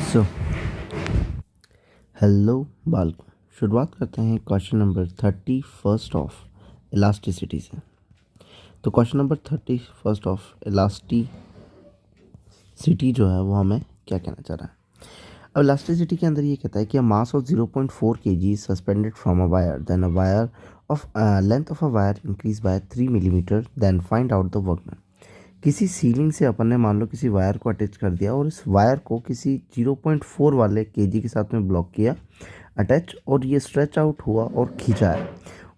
So hello बालकों, शुरुआत करते हैं क्वेश्चन नंबर 31 ऑफ इलास्टिसिटी से। तो क्वेश्चन नंबर 31 ऑफ इलास्टिसिटी जो है वो हमें क्या कहना चाह रहा है। अब इलास्टिसिटी के अंदर ये कहता है कि a mass of 0.4 kg suspended from a wire, then a wire of length of a wire increase by 3 millimetre, then find out the work done. किसी सीलिंग से अपन ने मान लो किसी वायर को अटैच कर दिया और इस वायर को किसी 0.4 वाले केजी के साथ में ब्लॉक किया अटैच, और ये स्ट्रेच आउट हुआ और खींचा है,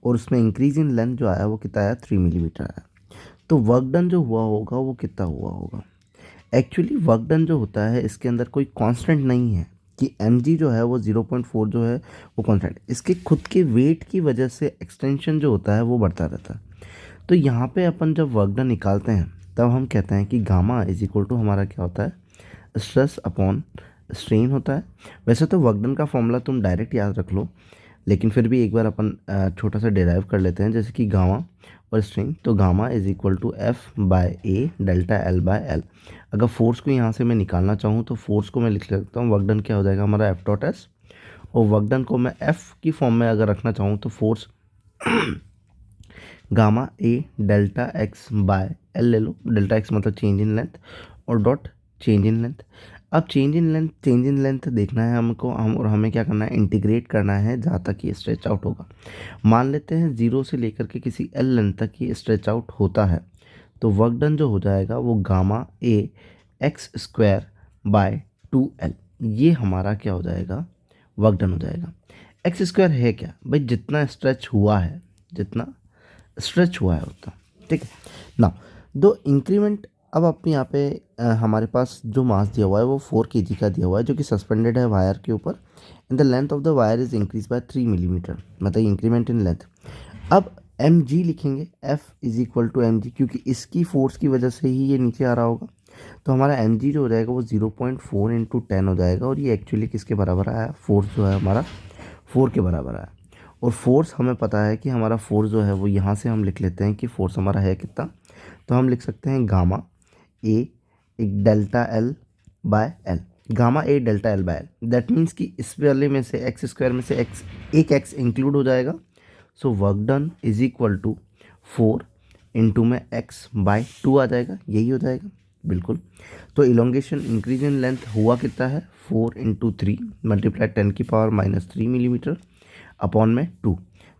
और उसमें इंक्रीज इन लेंथ जो आया वो कितना आया, 3 मिलीमीटर आया। तो वर्क डन जो हुआ होगा वो कितना हुआ होगा। एक्चुअली वर्क डन जो होता है इसके अंदर कोई कांस्टेंट नहीं है कि mg जो है वो 0.4 जो है वो कांस्टेंट, इसके खुद के वेट की वजह से एक्सटेंशन जो होता है वो बढ़ता रहता है। तो यहाँ पे अपन जब वर्क डन निकालते हैं तब हम कहते हैं कि गामा इज इक्वल टू हमारा क्या होता है, स्ट्रेस अपॉन स्ट्रेन होता है। वैसे तो वर्क डन का फॉर्मूला तुम डायरेक्ट याद रख लो, लेकिन फिर भी एक बार अपन छोटा सा डिराइव कर लेते हैं, जैसे कि गामा और स्ट्रेन। तो gamma is equal to F by A delta L by L. अगर फोर्स को यहाँ से मैं निकालना चाहूँ तो फोर्स को मैं लिख सकता हूँ, वर्क डन क्या हो जाएगा हमारा एफ डॉट एस, और वर्क डन को मैं एफ की फॉर्म में अगर रखना चाहूँ तो force gamma A delta x by L ले लो। डेल्टा एक्स मतलब चेंज इन लेंथ और डॉट चेंज इन लेंथ। अब चेंज इन लेंथ देखना है हमको, और हमें क्या करना है, इंटीग्रेट करना है जहाँ तक ये स्ट्रेच आउट होगा। मान लेते हैं 0 से लेकर के किसी एल लेंथ तक ये स्ट्रेच आउट होता है, तो वर्क डन जो हो जाएगा वो gamma A x square by 2l, ये हमारा क्या हो जाएगा, वर्क डन हो जाएगा। एक्स स्क्वायर है क्या भाई, जितना स्ट्रेच हुआ है, जितना स्ट्रेच हुआ है उतना, ठीक है ना। दो इंक्रीमेंट, अब अपने यहाँ पे हमारे पास जो मास दिया हुआ है वो 4 kg का दिया हुआ है, जो कि सस्पेंडेड है वायर के ऊपर, and the length of the wire is increase by 3 millimetre, मतलब इंक्रीमेंट इन लेंथ। अब एम जी लिखेंगे, F is equal to M G, क्योंकि इसकी फोर्स की वजह से ही ये नीचे आ रहा होगा। तो हमारा एम जी जो हो जाएगा वो 0.4 इंटू 10 हो जाएगा, और ये एक्चुअली किसके बराबर आया, फोर्स जो है हमारा 4 के बराबर आया। और फोर्स हमें पता है कि हमारा फोर्स जो है वो यहाँ से हम लिख लेते हैं कि फोर्स हमारा है कितना। तो हम लिख सकते हैं गामा ए एक delta L by L, gamma A delta L by L. That means कि इस वाले में से एक्स स्क्वायर में से एक्स, एक एक्स इंक्लूड हो जाएगा। So work done is equal to 4 into में एक्स बाय 2 आ जाएगा, यही हो जाएगा बिल्कुल। तो इलोंगेशन इंक्रीज इन लेंथ हुआ कितना है, 4 इंटू 3 मल्टीप्लाई 10⁻³ मिलीमीटर अपॉन में 2।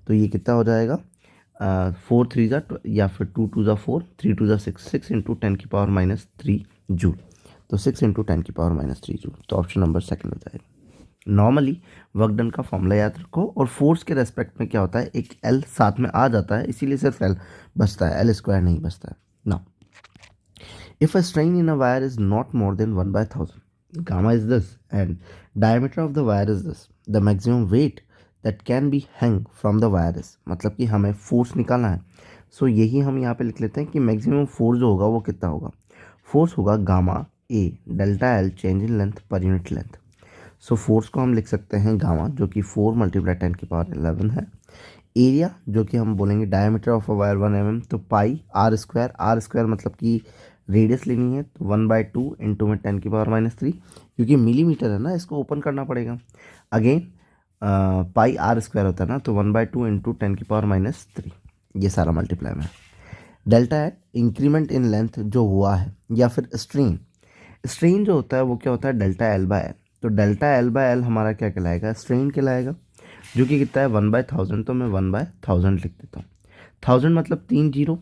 तो ये कितना हो जाएगा, 4 3 ज़ा या फिर 2 2 ज़ा 4, 3 2 ज़ा 6, 6 इंटू 10⁻³ जूल। तो 6 इंटू 10⁻³ जूल। तो ऑप्शन नंबर सेकंड हो जाएगा। नॉर्मली वर्क डन का फॉर्मूला याद रखो, और फोर्स के रेस्पेक्ट में क्या होता है, एक एल साथ में आ जाता है, इसीलिए सिर्फ एल बचता है, एल स्क्वायर नहीं बचता है ना। If a strain in a wire is not more than 1/1000, gamma is this and diameter of the wire is this, the maximum weight that can be hang from the wire is, मतलब कि हमें force निकालना है। सो यही हम यहाँ पे लिख लेते हैं कि मैक्सिमम फोर्स जो होगा वो कितना होगा, फोर्स होगा gamma A delta L change in length per unit length. So force को हम लिख सकते हैं गामा, जो कि 4 × 10⁻11 है। एरिया जो कि हम बोलेंगे diameter of a wire 1 mm, तो पाई आर स्क्वायर, आर स्क्वायर मतलब कि रेडियस लेनी है, तो 1/2 इंटू में 10⁻³ क्योंकि मिलीमीटर है ना, इसको ओपन करना पड़ेगा। अगेन पाई आर स्क्वायर होता है ना, तो 1/2 इंटू 10⁻³, ये सारा मल्टीप्लाई में। डेल्टा है इंक्रीमेंट इन लेंथ जो हुआ है, या फिर स्ट्रेन, स्ट्रेन जो होता है वो क्या होता है, डेल्टा एल बाय एल। तो डेल्टा एल बाय एल हमारा क्या कहलाएगा, स्ट्रेन कहलाएगा, जो कि कितना है 1/1000। तो मैं 1/1000 लिख देता हूँ। 1000 मतलब 3 जीरो,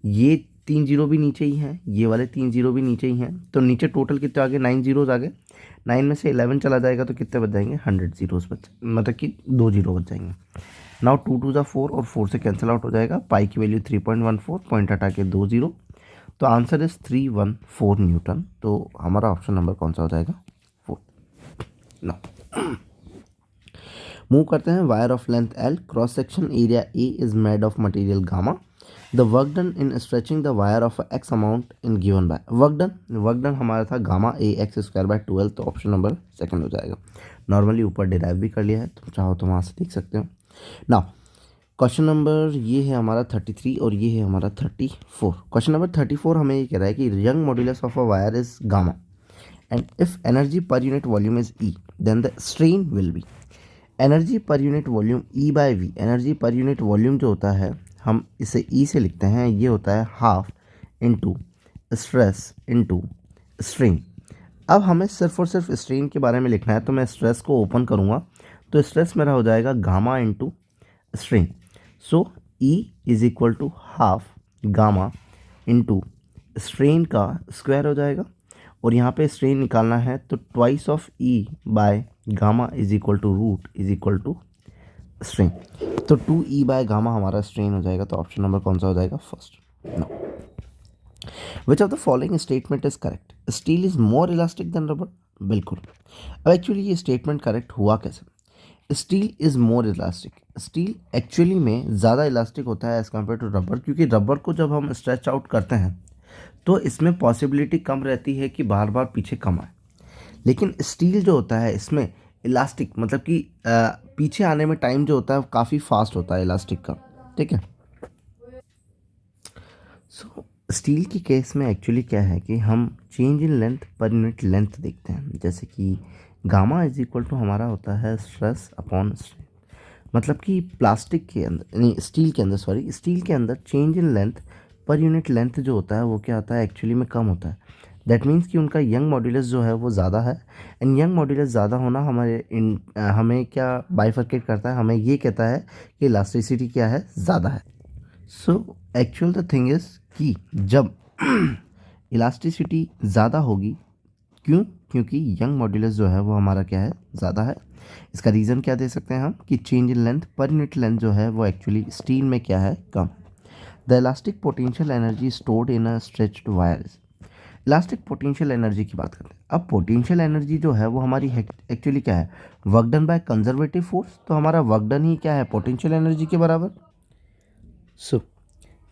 ये 3 जीरो भी नीचे ही हैं, ये वाले 3 जीरो भी नीचे ही हैं, तो नीचे टोटल कितने आ गए, 9 जीरोज आ गए। 9 में से 11 चला जाएगा तो कितने बच जाएंगे, 100 जीरोज बच, मतलब कि 2 जीरो बच जाएंगे। नाउ 2 2 ज़ा 4 और 4 से कैंसिल आउट हो जाएगा, पाई की वैल्यू 3.14, पॉइंट हटा के 2 जीरो। तो आंसर इज 314 न्यूटन। तो हमारा ऑप्शन नंबर कौन सा हो जाएगा, 4 ना। मूव करते हैं, wire of length L, cross section area A is made of material gamma, the work done in stretching the wire of x amount in given by, work done हमारा था gamma A x square by 12। तो option number second हो जाएगा। Normally ऊपर derive भी कर लिया है, तुम चाहो तो वहाँ से देख सकते हो ना। क्वेश्चन नंबर ये है हमारा 33 और ये है हमारा 34। क्वेश्चन नंबर 34 हमें ये कह रहा है कि Young modulus of a wire is gamma and if energy per unit volume is E then the strain will be energy per unit volume E by V. Energy per unit volume जो होता है हम इसे ई से लिखते हैं, ये होता है half into stress into strain. अब हमें सिर्फ और सिर्फ स्ट्रेन के बारे में लिखना है, तो मैं स्ट्रेस को ओपन करूँगा तो स्ट्रेस मेरा हो जाएगा gamma into strain. So E is equal to half gamma into strain का स्क्वायर हो जाएगा, और यहाँ पे स्ट्रेन निकालना है तो twice of E by gamma is equal to root is equal to strain. तो 2e बाय गामा हमारा स्ट्रेन हो जाएगा। तो ऑप्शन नंबर कौन सा हो जाएगा? First. No, which of the following statement is correct? Steel is more elastic than rubber. बिल्कुल। अब एक्चुअली ये स्टेटमेंट करेक्ट हुआ कैसे? Steel is more elastic, steel actually में ज़्यादा इलास्टिक होता है एज़ कम्पेयर टू रबर, क्योंकि रबर को जब हम स्ट्रेच आउट करते हैं तो इसमें पॉसिबिलिटी कम रहती है कि बार बार पीछे कम आए, लेकिन स्टील जो होता है इसमें इलास्टिक मतलब कि पीछे आने में टाइम जो होता है काफ़ी फास्ट होता है इलास्टिक का। ठीक है। सो स्टील की केस में एक्चुअली क्या है कि हम change in length per unit length देखते हैं, जैसे कि गामा इज इक्वल टू हमारा होता है स्ट्रेस अपॉन स्ट्रेन। मतलब कि प्लास्टिक के अंदर नहीं स्टील के अंदर सॉरी स्टील के अंदर change in length per unit length जो होता है वो क्या होता है एक्चुअली में कम होता है। दैट मीन्स कि उनका यंग मॉड्यूलस जो है वो ज़्यादा है, एंड यंग मॉड्यूलस ज़्यादा होना हमें क्या बाइफरकेट करता है, हमें ये कहता है कि इलास्टिसिटी क्या है, ज़्यादा है। So actual the thing is कि जब इलास्टिसिटी ज़्यादा होगी, क्यों? क्योंकि यंग मॉड्यूलस जो है वो हमारा क्या है, ज़्यादा है। इसका रीज़न क्या दे सकते हैं हम कि change in length per unit length जो है वो एक्चुअली स्टील में क्या है, कम। The elastic potential energy stored in a stretched wires. Elastic potential energy की बात करते हैं। अब पोटेंशियल एनर्जी जो है वो हमारी एक्चुअली क्या है, work done by conservative force. तो हमारा वर्क डन ही क्या है, पोटेंशियल एनर्जी के बराबर। सो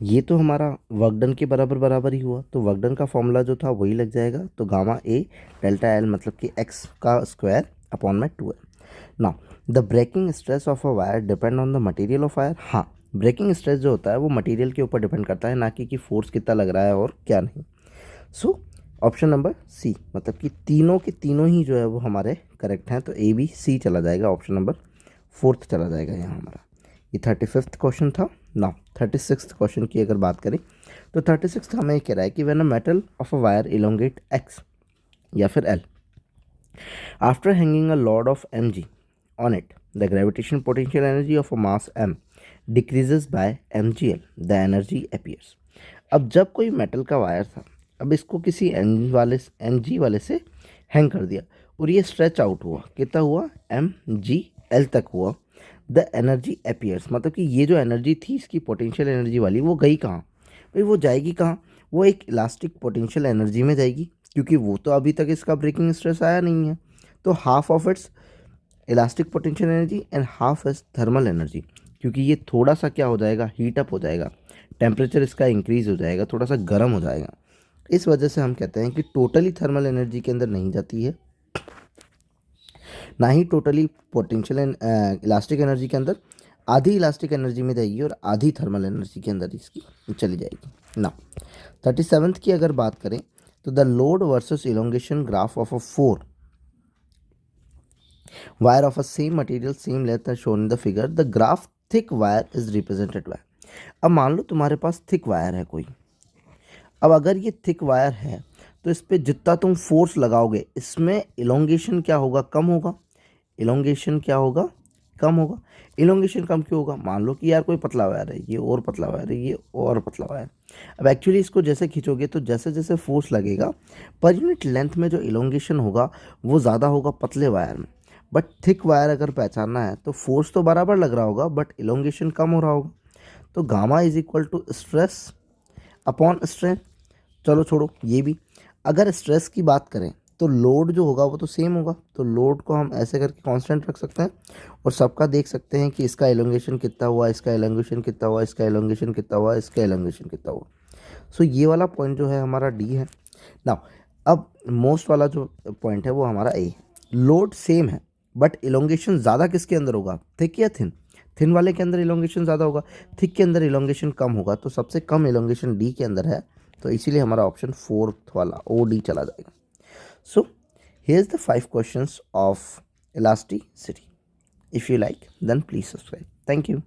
ये तो हमारा वर्क डन के बराबर बराबर ही हुआ, तो वर्क डन का फॉर्मूला जो था वही लग जाएगा। तो गामा ए डेल्टा एल मतलब कि एक्स का स्क्वायर अपॉन में 2 है। Now the breaking stress of a wire depend on the material of wire. हाँ, ब्रेकिंग स्ट्रेस जो होता है वो मटेरियल के ऊपर डिपेंड करता है, ना कि फोर्स कितना लग रहा है और क्या नहीं। सो ऑप्शन नंबर सी मतलब कि तीनों के तीनों ही जो है वो हमारे करेक्ट हैं। तो ए बी सी चला जाएगा, ऑप्शन नंबर फोर्थ चला जाएगा यहाँ हमारा। ये 35th क्वेश्चन था। नाउ 36th क्वेश्चन की अगर बात करें तो 36th हमें कह रहा है कि when a metal of a wire elongate X या फिर L after hanging a load of M G on it the gravitation potential energy of a mass M decreases by M G L the energy appears. अब जब कोई metal का wire था, अब इसको किसी एम जी वाले से हैंग कर दिया और ये स्ट्रेच आउट हुआ, कितना हुआ, एम जी एल तक हुआ। द एनर्जी अपीयर्स मतलब कि ये जो एनर्जी थी इसकी पोटेंशियल एनर्जी वाली वो गई कहाँ? भाई वो जाएगी कहाँ? वो एक इलास्टिक पोटेंशियल एनर्जी में जाएगी, क्योंकि वो तो अभी तक इसका ब्रेकिंग स्ट्रेस आया नहीं है। तो half of its elastic potential energy and half is thermal energy, क्योंकि ये थोड़ा सा क्या हो जाएगा, हीट अप हो जाएगा, टेम्परेचर इसका इंक्रीज हो जाएगा, थोड़ा सा गर्म हो जाएगा। इस वजह से हम कहते हैं कि टोटली थर्मल एनर्जी के अंदर नहीं जाती है, ना ही टोटली पोटेंशियल इलास्टिक एनर्जी के अंदर। आधी इलास्टिक एनर्जी में जाएगी और आधी थर्मल एनर्जी के अंदर इसकी चली जाएगी ना। 37th की अगर बात करें तो the load versus elongation graph of a 4 wire of a same material same length as shown in the figure. The graph thick wire is represented by. अब मान लो तुम्हारे पास थिक वायर है कोई, अब अगर ये थिक वायर है तो इस पर जितना तुम फोर्स लगाओगे इसमें इलोंगेशन क्या होगा, कम होगा। इलोंगेशन क्या होगा, कम होगा। इलोंगेशन कम क्यों होगा? मान लो कि यार कोई पतला वायर है, ये और पतला वायर है, ये और पतला वायर। अब एक्चुअली इसको जैसे खींचोगे तो जैसे जैसे फोर्स लगेगा पर यूनिट लेंथ में जो इलोंगेशन होगा वो ज़्यादा होगा पतले वायर में। बट थिक वायर अगर पहचानना है तो फोर्स तो बराबर लग रहा होगा बट इलोंगेशन कम हो रहा होगा। तो gamma is equal to stress upon strain. चलो छोड़ो ये भी। अगर स्ट्रेस की बात करें तो लोड जो होगा वो तो सेम होगा, तो लोड को हम ऐसे करके कांस्टेंट रख सकते हैं और सबका देख सकते हैं कि इसका एलोंगेशन कितना हुआ, इसका एलोंगेशन कितना हुआ, इसका एलोंगेशन कितना हुआ, इसका एलोंगेशन कितना हुआ। सो ये वाला पॉइंट जो है हमारा डी है। नाउ अब मोस्ट वाला जो पॉइंट है वो हमारा ए है। लोड सेम है बट इलोंगेशन ज़्यादा किसके अंदर होगा, थिक या थिन? थिन वाले के अंदर इलोंगेशन ज़्यादा होगा, थिक के अंदर इलोंगेशन कम होगा। तो सबसे कम इलोंगेशन डी के अंदर है, तो इसीलिए हमारा ऑप्शन फोर्थ वाला ओ डी चला जाएगा। सो Here's the 5 questions of elasticity. If you like, then please subscribe. Thank you.